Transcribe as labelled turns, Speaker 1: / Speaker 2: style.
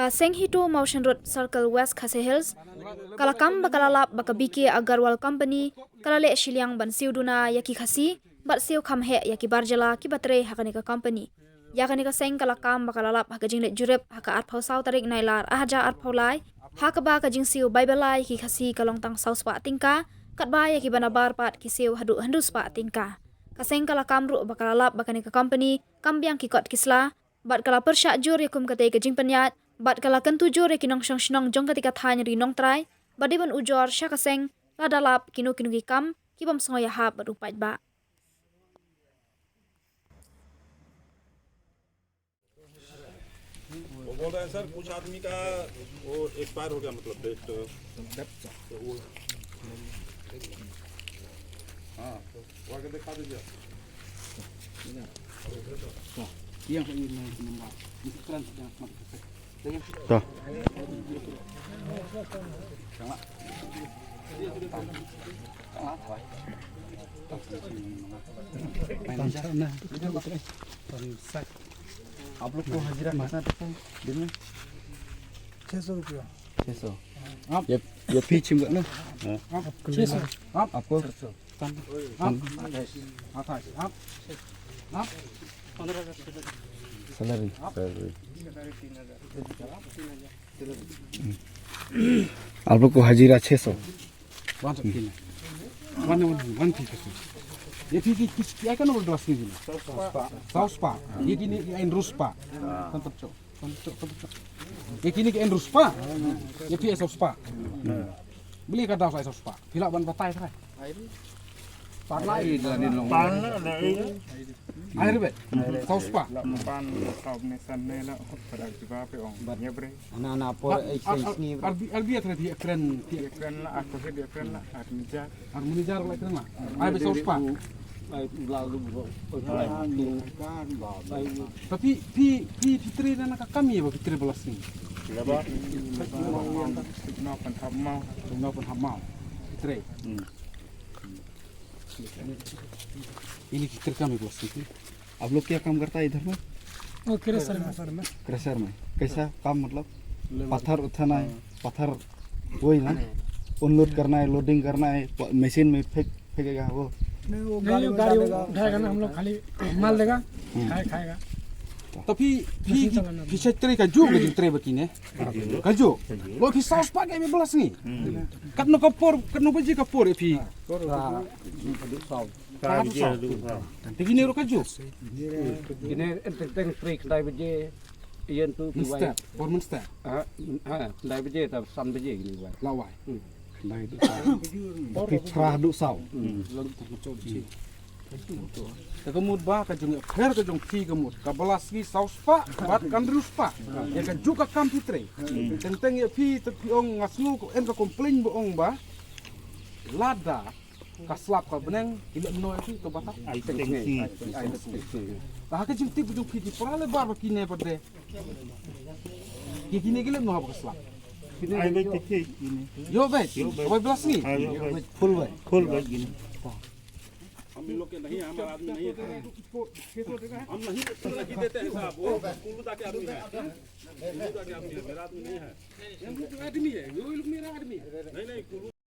Speaker 1: Ka Senghito Motion Road Circle West Khase Hills, kala kam bakalalap baka BK Agarwal Company, kala le Shiliang ban siuduna yaki khasi, bat siu kham he yaki barjala ki batre hakanika company. Yakanika seng kala kam bakalalap haka jinglet jurep haka arpau sau tarik nailar ahaja arpau lai, haka ba ka jing siu baibelai ki khasi kalong tang sau spa tingka, kat ba yaki banabar pat ki siu hadu handu spa tingka. Ka seng kala kamru bakalalap bakanika company, kambiang ki kot kisla, bat kala persyak jur yakum kate ka jing penyat, bat kala kentu jur yakinong shnong jong ketika thanya ri nong trai, badiban ujor syaka seng ladalap kinu ki kam kibam songoya hab berupat ba.
Speaker 2: वो बोल रहे हैं सर कुछ आदमी का वो एक्सपायर हो गया मतलब डेट वो हाँ वो आगे दिखा दीजिए
Speaker 3: आप लोग को हाजिरा कितना देते हैं दिन में?
Speaker 4: 600 रुपया।
Speaker 3: 600। आप ये फी चिमगत ना?
Speaker 4: आप 600।
Speaker 3: आप आपको
Speaker 4: आप
Speaker 3: सैलरी आप लोग को हाजिरा 600। वन फी ये फी की किस क्या करना बोल रहा है? साउसपा ये किनी इन रुसपा ये किनी के इन रुसपा ये फी साउसपा beli ka daw sa sauspa pila ban batay sa parla i di long air be sauspa
Speaker 4: pan saub ne san ne la pada jiba pe ong nyebre
Speaker 3: ana por ni arbi atra di ekran
Speaker 4: la aku se di ekran la armija
Speaker 3: harmonijar la ekran la ai be sauspa tapi fitri na kami ba fitri belas ni
Speaker 4: laba no pan hab mau
Speaker 3: fitri ini fitri kami belas ni आप लोग क्या काम करता है इधर में? क्रेशर में कैसा काम मतलब पत्थर उठाना है पत्थर वही ना अनलोड करना है लोडिंग करना है मशीन में फेंकेगा वो
Speaker 4: गाड़ी उठाएगा ना हम लोग खाली माल देगा खाएगा
Speaker 3: tapi bisa cerita juga cerita begini kaju lo kisah sebagai belas ni kat no kapur kat no biji kapur epi begini ro kaju
Speaker 5: ini teng trik dai beje ian tu
Speaker 3: mister forman star
Speaker 5: dai beje ta sam beje gini wa
Speaker 3: lawai dai itu tapi frah du sau lalu kemud ba ka jung kher ka jung fi kemud ka belas gi saus pa bat kan rus pa ya ka juga kam fitre tenteng ya fi tapi ong ngaslu ko en ka komplain bo ong ba lada ka slap ka beneng ile no fi to bata ai ta ka jung tip jung fi di prale bar ki ne pade ki kini gile no ha ka slap
Speaker 4: ai be tike ini
Speaker 3: yo be belas ni full be
Speaker 2: gini हम लोग के नहीं हमारा आदमी नहीं है हम नहीं देते हैं साहब वो कुल्लू के आदमी है कुल्लू के आदमी है मेरा आदमी नहीं है
Speaker 3: आदमी है वो लोग मेरा आदमी
Speaker 2: नहीं कुल्लू